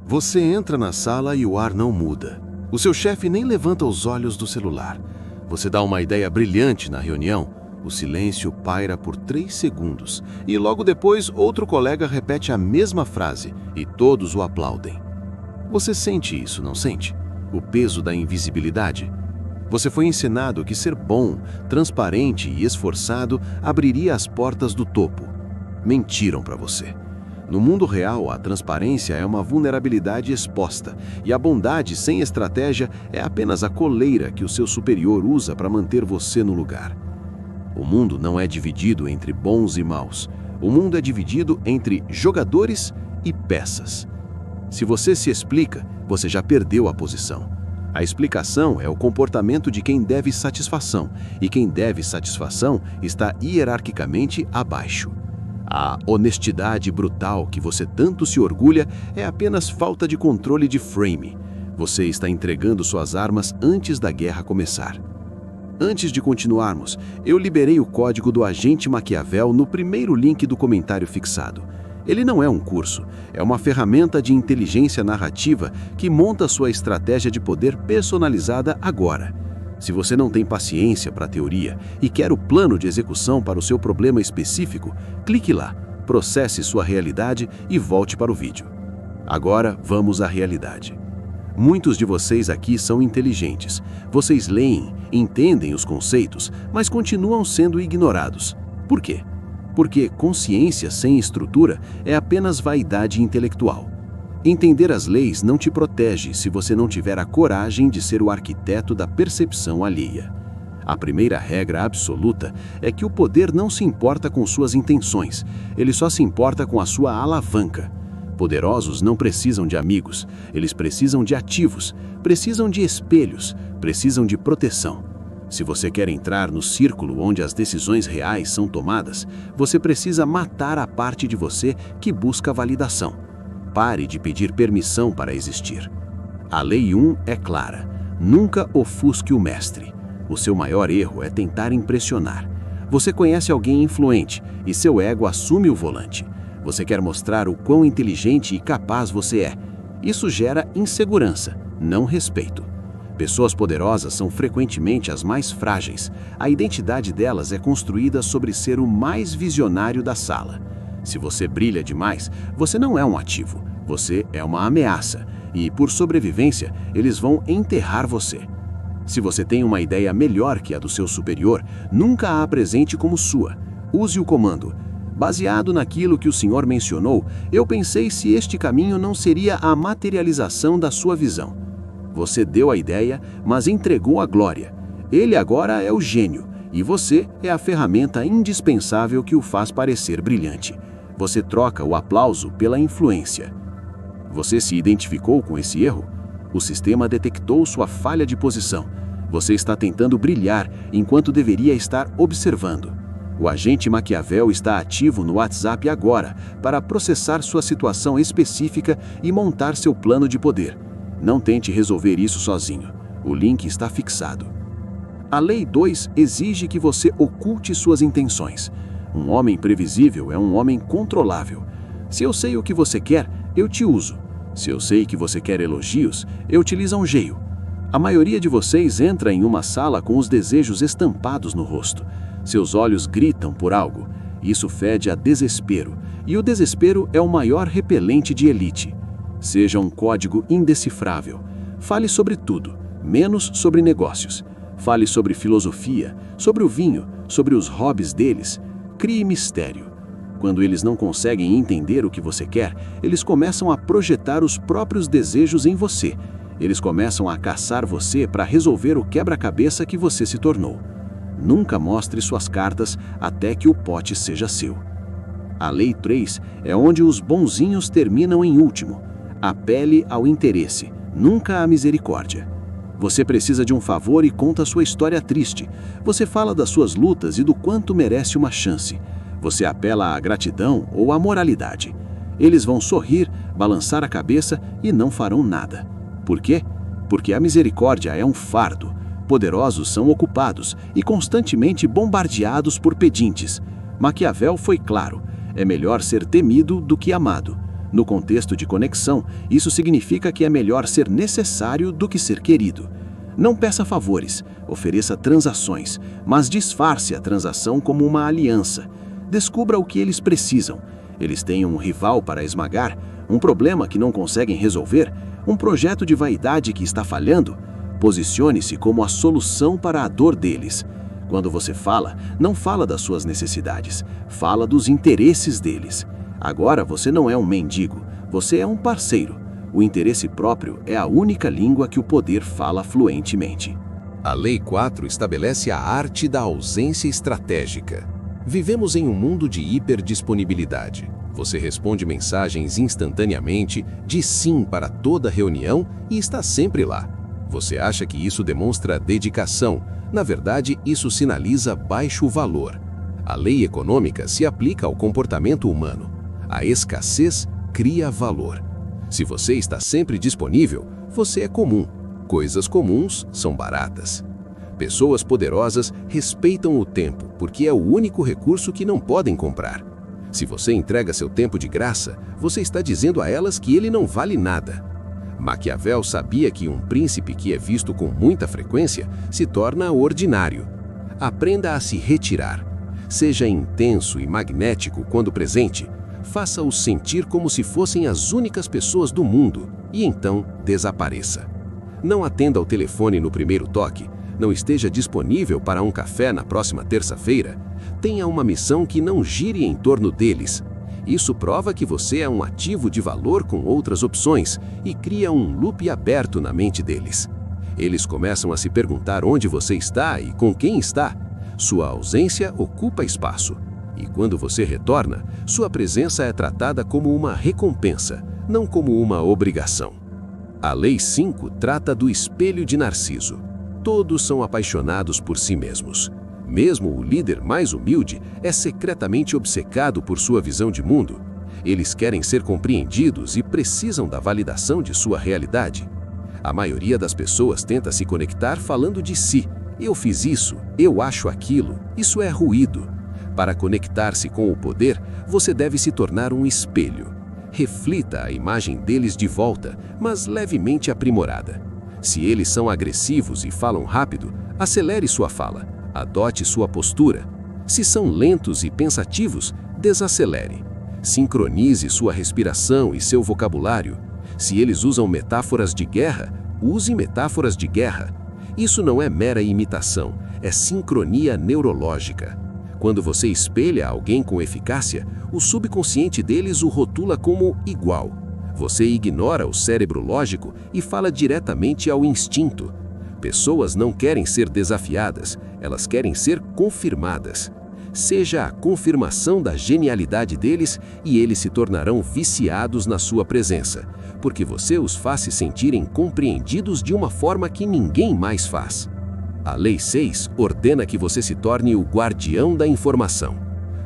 Você entra na sala e o ar não muda. O seu chefe nem levanta os olhos do celular. Você dá uma ideia brilhante na reunião. O silêncio paira por 3 segundos e logo depois outro colega repete a mesma frase e todos o aplaudem. Você sente isso, não sente? O peso da invisibilidade? Você foi ensinado que ser bom, transparente e esforçado abriria as portas do topo. Mentiram para você. No mundo real, a transparência é uma vulnerabilidade exposta e a bondade sem estratégia é apenas a coleira que o seu superior usa para manter você no lugar. O mundo não é dividido entre bons e maus. O mundo é dividido entre jogadores e peças. Se você se explica, você já perdeu a posição. A explicação é o comportamento de quem deve satisfação, e quem deve satisfação está hierarquicamente abaixo. A honestidade brutal que você tanto se orgulha é apenas falta de controle de frame. Você está entregando suas armas antes da guerra começar. Antes de continuarmos, eu liberei o código do Agente Maquiavel no primeiro link do comentário fixado. Ele não é um curso, é uma ferramenta de inteligência narrativa que monta sua estratégia de poder personalizada agora. Se você não tem paciência para a teoria e quer o plano de execução para o seu problema específico, clique lá, processe sua realidade e volte para o vídeo. Agora vamos à realidade. Muitos de vocês aqui são inteligentes. Vocês leem, entendem os conceitos, mas continuam sendo ignorados. Por quê? Porque consciência sem estrutura é apenas vaidade intelectual. Entender as leis não te protege se você não tiver a coragem de ser o arquiteto da percepção alheia. A primeira regra absoluta é que o poder não se importa com suas intenções, ele só se importa com a sua alavanca. Poderosos não precisam de amigos, eles precisam de ativos, precisam de espelhos, precisam de proteção. Se você quer entrar no círculo onde as decisões reais são tomadas, você precisa matar a parte de você que busca validação. Pare de pedir permissão para existir. A lei 1 é clara: nunca ofusque o mestre. O seu maior erro é tentar impressionar. Você conhece alguém influente e seu ego assume o volante. Você quer mostrar o quão inteligente e capaz você é. Isso gera insegurança, não respeito. Pessoas poderosas são frequentemente as mais frágeis. A identidade delas é construída sobre ser o mais visionário da sala. Se você brilha demais, você não é um ativo, você é uma ameaça, e por sobrevivência, eles vão enterrar você. Se você tem uma ideia melhor que a do seu superior, nunca a apresente como sua. Use o comando: baseado naquilo que o senhor mencionou, eu pensei se este caminho não seria a materialização da sua visão. Você deu a ideia, mas entregou a glória. Ele agora é o gênio, e você é a ferramenta indispensável que o faz parecer brilhante. Você troca o aplauso pela influência. Você se identificou com esse erro? O sistema detectou sua falha de posição. Você está tentando brilhar enquanto deveria estar observando. O agente Maquiavel está ativo no WhatsApp agora para processar sua situação específica e montar seu plano de poder. Não tente resolver isso sozinho. O link está fixado. A Lei 2 exige que você oculte suas intenções. Um homem previsível é um homem controlável. Se eu sei o que você quer, eu te uso. Se eu sei que você quer elogios, eu te lisonjeio. A maioria de vocês entra em uma sala com os desejos estampados no rosto. Seus olhos gritam por algo. Isso fede a desespero. E o desespero é o maior repelente de elite. Seja um código indecifrável. Fale sobre tudo, menos sobre negócios. Fale sobre filosofia, sobre o vinho, sobre os hobbies deles. Crie mistério. Quando eles não conseguem entender o que você quer, eles começam a projetar os próprios desejos em você. Eles começam a caçar você para resolver o quebra-cabeça que você se tornou. Nunca mostre suas cartas até que o pote seja seu. A Lei 3 é onde os bonzinhos terminam em último. Apele ao interesse, nunca à misericórdia. Você precisa de um favor e conta sua história triste. Você fala das suas lutas e do quanto merece uma chance. Você apela à gratidão ou à moralidade. Eles vão sorrir, balançar a cabeça e não farão nada. Por quê? Porque a misericórdia é um fardo. Poderosos são ocupados e constantemente bombardeados por pedintes. Maquiavel foi claro: é melhor ser temido do que amado. No contexto de conexão, isso significa que é melhor ser necessário do que ser querido. Não peça favores, ofereça transações, mas disfarce a transação como uma aliança. Descubra o que eles precisam. Eles têm um rival para esmagar, um problema que não conseguem resolver, um projeto de vaidade que está falhando. Posicione-se como a solução para a dor deles. Quando você fala, não fala das suas necessidades, fala dos interesses deles. Agora você não é um mendigo, você é um parceiro. O interesse próprio é a única língua que o poder fala fluentemente. A Lei 4 estabelece a arte da ausência estratégica. Vivemos em um mundo de hiperdisponibilidade. Você responde mensagens instantaneamente, diz sim para toda reunião e está sempre lá. Você acha que isso demonstra dedicação. Na verdade, isso sinaliza baixo valor. A lei econômica se aplica ao comportamento humano. A escassez cria valor. Se você está sempre disponível, você é comum. Coisas comuns são baratas. Pessoas poderosas respeitam o tempo, porque é o único recurso que não podem comprar. Se você entrega seu tempo de graça, você está dizendo a elas que ele não vale nada. Maquiavel sabia que um príncipe que é visto com muita frequência se torna ordinário. Aprenda a se retirar. Seja intenso e magnético quando presente. Faça-os sentir como se fossem as únicas pessoas do mundo e então desapareça. Não atenda ao telefone no primeiro toque. Não esteja disponível para um café na próxima terça-feira. Tenha uma missão que não gire em torno deles. Isso prova que você é um ativo de valor com outras opções e cria um loop aberto na mente deles. Eles começam a se perguntar onde você está e com quem está. Sua ausência ocupa espaço. E quando você retorna, sua presença é tratada como uma recompensa, não como uma obrigação. A Lei 5 trata do espelho de Narciso. Todos são apaixonados por si mesmos. Mesmo o líder mais humilde é secretamente obcecado por sua visão de mundo. Eles querem ser compreendidos e precisam da validação de sua realidade. A maioria das pessoas tenta se conectar falando de si. Eu fiz isso, eu acho aquilo, isso é ruído. Para conectar-se com o poder, você deve se tornar um espelho. Reflita a imagem deles de volta, mas levemente aprimorada. Se eles são agressivos e falam rápido, acelere sua fala, adote sua postura. Se são lentos e pensativos, desacelere. Sincronize sua respiração e seu vocabulário. Se eles usam metáforas de guerra, use metáforas de guerra. Isso não é mera imitação, é sincronia neurológica. Quando você espelha alguém com eficácia, o subconsciente deles o rotula como igual. Você ignora o cérebro lógico e fala diretamente ao instinto. Pessoas não querem ser desafiadas, elas querem ser confirmadas. Seja a confirmação da genialidade deles e eles se tornarão viciados na sua presença, porque você os faz se sentirem compreendidos de uma forma que ninguém mais faz. A Lei 6 ordena que você se torne o guardião da informação.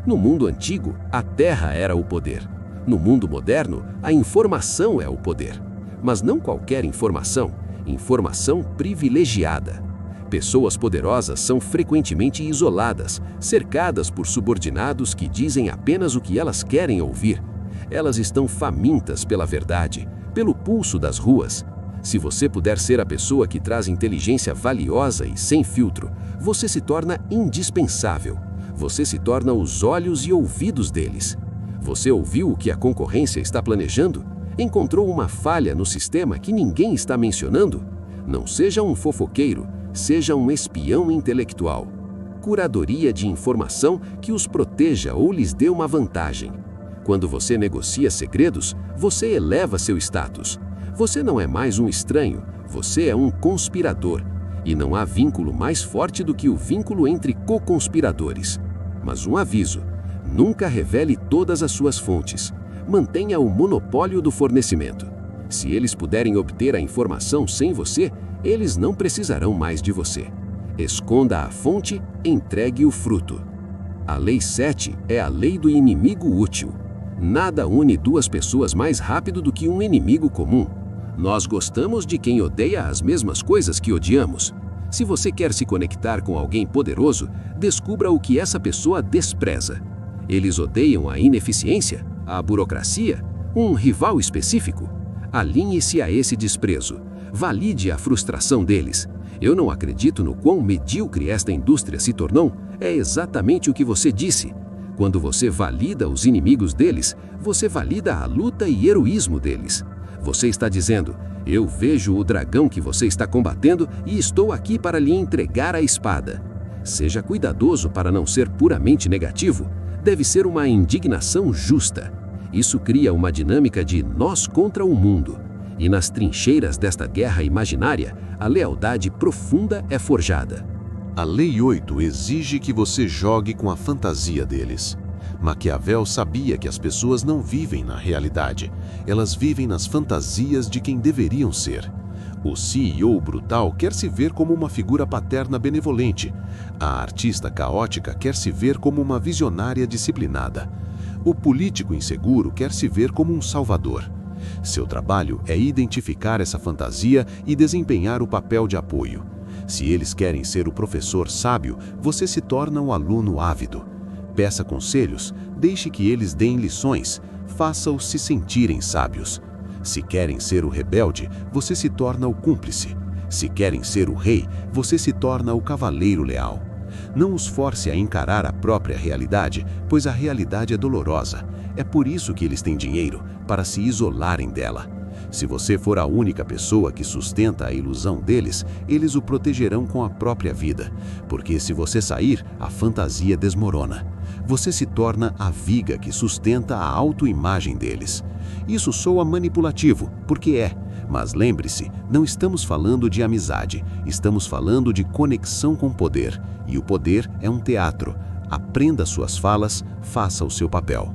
No mundo antigo, a terra era o poder. No mundo moderno, a informação é o poder. Mas não qualquer informação, informação privilegiada. Pessoas poderosas são frequentemente isoladas, cercadas por subordinados que dizem apenas o que elas querem ouvir. Elas estão famintas pela verdade, pelo pulso das ruas. Se você puder ser a pessoa que traz inteligência valiosa e sem filtro, você se torna indispensável. Você se torna os olhos e ouvidos deles. Você ouviu o que a concorrência está planejando? Encontrou uma falha no sistema que ninguém está mencionando? Não seja um fofoqueiro, seja um espião intelectual. Curadoria de informação que os proteja ou lhes dê uma vantagem. Quando você negocia segredos, você eleva seu status. Você não é mais um estranho, você é um conspirador. E não há vínculo mais forte do que o vínculo entre co-conspiradores. Mas um aviso: nunca revele todas as suas fontes. Mantenha o monopólio do fornecimento. Se eles puderem obter a informação sem você, eles não precisarão mais de você. Esconda a fonte, entregue o fruto. A Lei 7 é a lei do inimigo útil. Nada une duas pessoas mais rápido do que um inimigo comum. Nós gostamos de quem odeia as mesmas coisas que odiamos. Se você quer se conectar com alguém poderoso, descubra o que essa pessoa despreza. Eles odeiam a ineficiência, a burocracia, Um rival específico? Alinhe-se a esse desprezo. Valide a frustração deles. Eu não acredito no quão medíocre esta indústria se tornou. É exatamente o que você disse. Quando você valida os inimigos deles, você valida a luta e heroísmo deles. Você está dizendo: eu vejo o dragão que você está combatendo e estou aqui para lhe entregar a espada. Seja cuidadoso para não ser puramente negativo. Deve ser uma indignação justa. Isso cria uma dinâmica de nós contra o mundo. E nas trincheiras desta guerra imaginária, a lealdade profunda é forjada. A Lei 8 exige que você jogue com a fantasia deles. Maquiavel sabia que as pessoas não vivem na realidade. Elas vivem nas fantasias de quem deveriam ser. O CEO brutal quer se ver como uma figura paterna benevolente. A artista caótica quer se ver como uma visionária disciplinada. O político inseguro quer se ver como um salvador. Seu trabalho é identificar essa fantasia e desempenhar o papel de apoio. Se eles querem ser o professor sábio, você se torna um aluno ávido. Peça conselhos, deixe que eles deem lições, faça-os se sentirem sábios. Se querem ser o rebelde, você se torna o cúmplice. Se querem ser o rei, você se torna o cavaleiro leal. Não os force a encarar a própria realidade, pois a realidade é dolorosa. É por isso que eles têm dinheiro, para se isolarem dela. Se você for a única pessoa que sustenta a ilusão deles, eles o protegerão com a própria vida. Porque se você sair, a fantasia desmorona. Você se torna a viga que sustenta a autoimagem deles. Isso soa manipulativo, porque é. Mas lembre-se, não estamos falando de amizade, estamos falando de conexão com poder. E o poder é um teatro. Aprenda suas falas, faça o seu papel.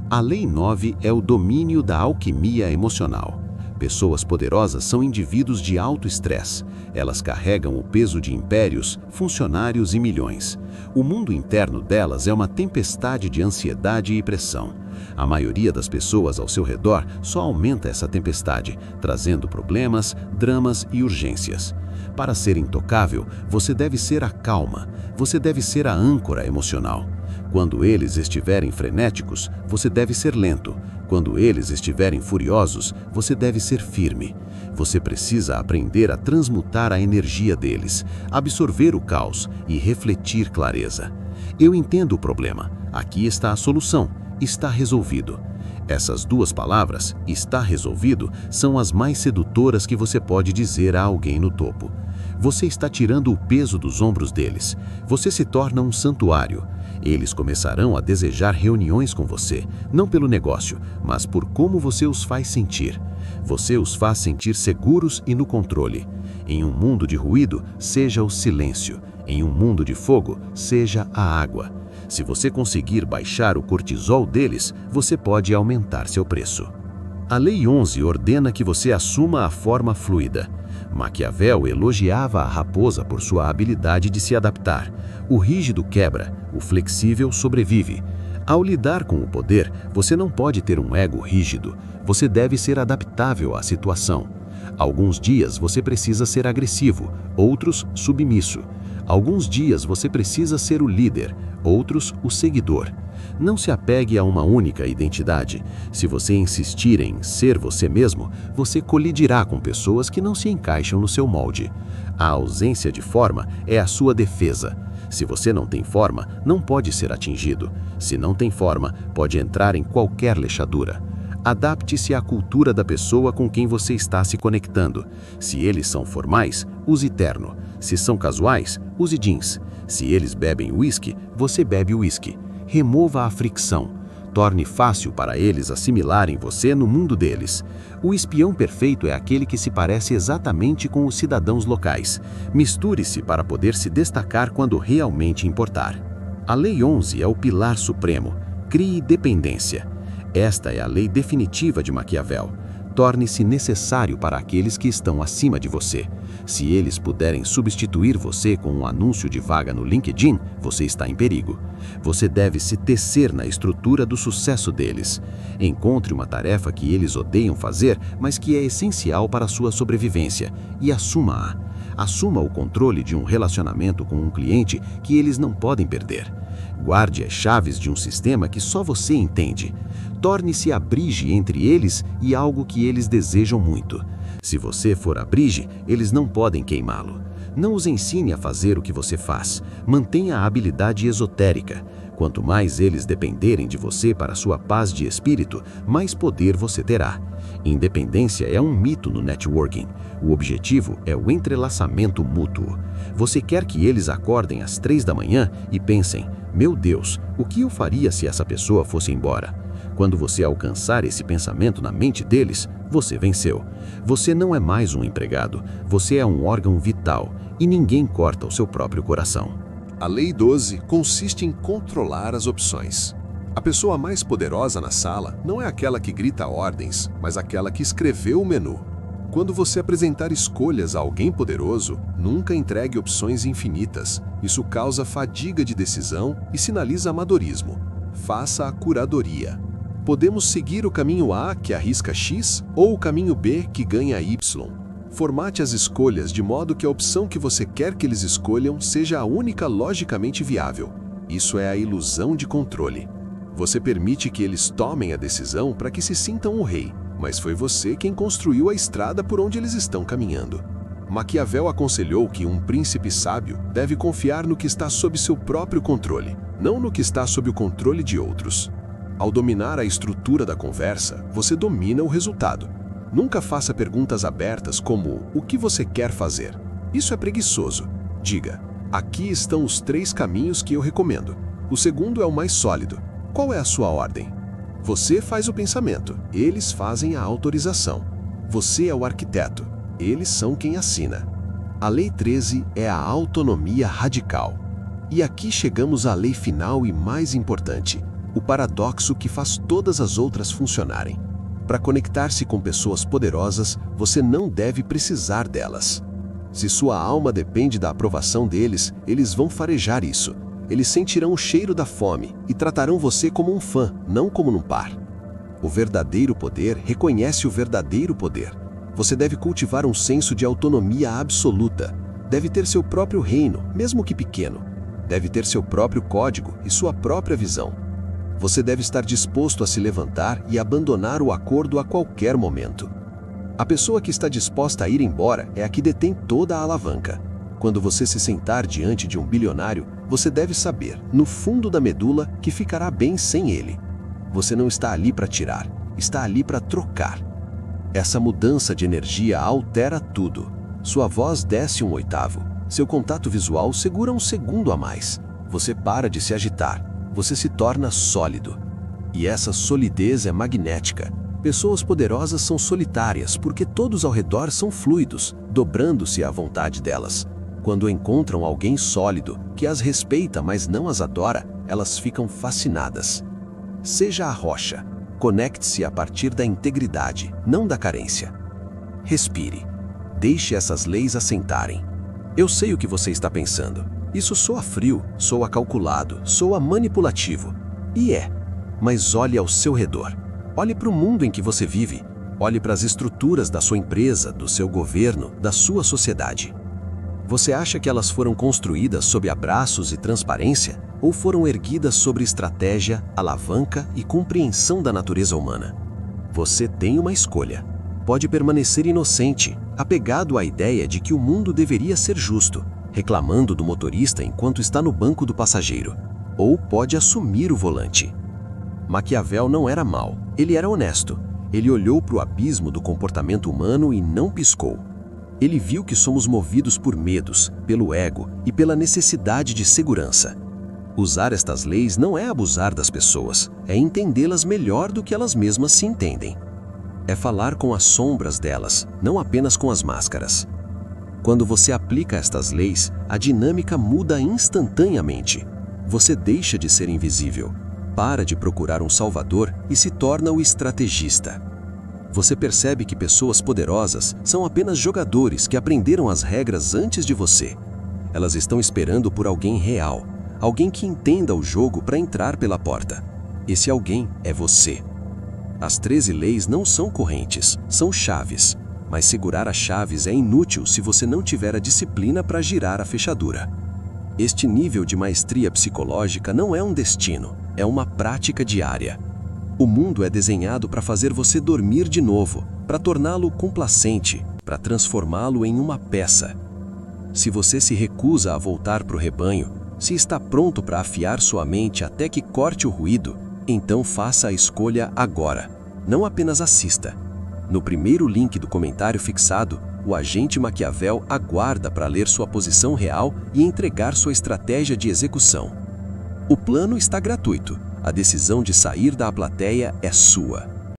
A Lei 9 é o domínio da alquimia emocional. Pessoas poderosas são indivíduos de alto estresse. Elas carregam o peso de impérios, funcionários e milhões. O mundo interno delas é uma tempestade de ansiedade e pressão. A maioria das pessoas ao seu redor só aumenta essa tempestade, trazendo problemas, dramas e urgências. Para ser intocável, você deve ser a calma, você deve ser a âncora emocional. Quando eles estiverem frenéticos, você deve ser lento. Quando eles estiverem furiosos, você deve ser firme. Você precisa aprender a transmutar a energia deles, absorver o caos e refletir clareza. Eu entendo o problema. Aqui está a solução. Está resolvido. Essas duas palavras, está resolvido, são as mais sedutoras que você pode dizer a alguém no topo. Você está tirando o peso dos ombros deles. Você se torna um santuário. Eles começarão a desejar reuniões com você, não pelo negócio, mas por como você os faz sentir. Você os faz sentir seguros e no controle. Em um mundo de ruído, seja o silêncio. Em um mundo de fogo, seja a água. Se você conseguir baixar o cortisol deles, você pode aumentar seu preço. A Lei 11 ordena que você assuma a forma fluida. Maquiavel elogiava a raposa por sua habilidade de se adaptar. O rígido quebra, o flexível sobrevive. Ao lidar com o poder, você não pode ter um ego rígido. Você deve ser adaptável à situação. Alguns dias você precisa ser agressivo, outros submisso. Alguns dias você precisa ser o líder, outros o seguidor. Não se apegue a uma única identidade. Se você insistir em ser você mesmo, você colidirá com pessoas que não se encaixam no seu molde. A ausência de forma é a sua defesa. Se você não tem forma, não pode ser atingido. Se não tem forma, pode entrar em qualquer lechadura. Adapte-se à cultura da pessoa com quem você está se conectando. Se eles são formais, use terno. Se são casuais, use jeans. Se eles bebem uísque, você bebe uísque. Remova a fricção. Torne fácil para eles assimilarem você no mundo deles. O espião perfeito é aquele que se parece exatamente com os cidadãos locais. Misture-se para poder se destacar quando realmente importar. A Lei 11 é o pilar supremo. Crie dependência. Esta é a lei definitiva de Maquiavel. Torne-se necessário para aqueles que estão acima de você. Se eles puderem substituir você com um anúncio de vaga no LinkedIn, você está em perigo. Você deve se tecer na estrutura do sucesso deles. Encontre uma tarefa que eles odeiam fazer, mas que é essencial para a sua sobrevivência, e assuma-a. Assuma o controle de um relacionamento com um cliente que eles não podem perder. Guarde as chaves de um sistema que só você entende. Torne-se a Brige entre eles e algo que eles desejam muito. Se você for a Brige, eles não podem queimá-lo. Não os ensine a fazer o que você faz. Mantenha a habilidade esotérica. Quanto mais eles dependerem de você para sua paz de espírito, mais poder você terá. Independência é um mito no networking. O objetivo é o entrelaçamento mútuo. Você quer que eles acordem às 3 da manhã e pensem: meu Deus, o que eu faria se essa pessoa fosse embora? Quando você alcançar esse pensamento na mente deles, você venceu. Você não é mais um empregado, você é um órgão vital e ninguém corta o seu próprio coração. A Lei 12 consiste em controlar as opções. A pessoa mais poderosa na sala não é aquela que grita ordens, mas aquela que escreveu o menu. Quando você apresentar escolhas a alguém poderoso, nunca entregue opções infinitas. Isso causa fadiga de decisão e sinaliza amadorismo. Faça a curadoria. Podemos seguir o caminho A, que arrisca X, ou o caminho B, que ganha Y. Formate as escolhas de modo que a opção que você quer que eles escolham seja a única logicamente viável. Isso é a ilusão de controle. Você permite que eles tomem a decisão para que se sintam o rei, mas foi você quem construiu a estrada por onde eles estão caminhando. Maquiavel aconselhou que um príncipe sábio deve confiar no que está sob seu próprio controle, não no que está sob o controle de outros. Ao dominar a estrutura da conversa, você domina o resultado. Nunca faça perguntas abertas como: o que você quer fazer? Isso é preguiçoso. Diga: aqui estão os 3 caminhos que eu recomendo. O segundo é o mais sólido. Qual é a sua ordem? Você faz o pensamento, eles fazem a autorização. Você é o arquiteto, eles são quem assina. A Lei 13 é a autonomia radical. E aqui chegamos à lei final e mais importante, o paradoxo que faz todas as outras funcionarem. Para conectar-se com pessoas poderosas, você não deve precisar delas. Se sua alma depende da aprovação deles, eles vão farejar isso. Eles sentirão o cheiro da fome e tratarão você como um fã, não como um par. O verdadeiro poder reconhece o verdadeiro poder. Você deve cultivar um senso de autonomia absoluta. Deve ter seu próprio reino, mesmo que pequeno. Deve ter seu próprio código e sua própria visão. Você deve estar disposto a se levantar e abandonar o acordo a qualquer momento. A pessoa que está disposta a ir embora é a que detém toda a alavanca. Quando você se sentar diante de um bilionário, você deve saber, no fundo da medula, que ficará bem sem ele. Você não está ali para tirar, está ali para trocar. Essa mudança de energia altera tudo. Sua voz desce 1/8. Seu contato visual segura 1 segundo a mais. Você para de se agitar. Você se torna sólido. E essa solidez é magnética. Pessoas poderosas são solitárias porque todos ao redor são fluidos, dobrando-se à vontade delas. Quando encontram alguém sólido, que as respeita mas não as adora, elas ficam fascinadas. Seja a rocha. Conecte-se a partir da integridade, não da carência. Respire. Deixe essas leis assentarem. Eu sei o que você está pensando. Isso soa frio, soa calculado, soa manipulativo. E é. Mas olhe ao seu redor. Olhe para o mundo em que você vive. Olhe para as estruturas da sua empresa, do seu governo, da sua sociedade. Você acha que elas foram construídas sob abraços e transparência? Ou foram erguidas sobre estratégia, alavanca e compreensão da natureza humana? Você tem uma escolha. Pode permanecer inocente, apegado à ideia de que o mundo deveria ser justo, reclamando do motorista enquanto está no banco do passageiro. Ou pode assumir o volante. Maquiavel não era mau, ele era honesto. Ele olhou para o abismo do comportamento humano e não piscou. Ele viu que somos movidos por medos, pelo ego e pela necessidade de segurança. Usar estas leis não é abusar das pessoas, é entendê-las melhor do que elas mesmas se entendem. É falar com as sombras delas, não apenas com as máscaras. Quando você aplica estas leis, a dinâmica muda instantaneamente. Você deixa de ser invisível, para de procurar um salvador e se torna o estrategista. Você percebe que pessoas poderosas são apenas jogadores que aprenderam as regras antes de você. Elas estão esperando por alguém real, alguém que entenda o jogo para entrar pela porta. Esse alguém é você. As 13 leis não são correntes, são chaves. Mas segurar as chaves é inútil se você não tiver a disciplina para girar a fechadura. Este nível de maestria psicológica não é um destino, é uma prática diária. O mundo é desenhado para fazer você dormir de novo, para torná-lo complacente, para transformá-lo em uma peça. Se você se recusa a voltar para o rebanho, se está pronto para afiar sua mente até que corte o ruído, então faça a escolha agora. Não apenas assista. No primeiro link do comentário fixado, o agente Maquiavel aguarda para ler sua posição real e entregar sua estratégia de execução. O plano está gratuito. A decisão de sair da plateia é sua.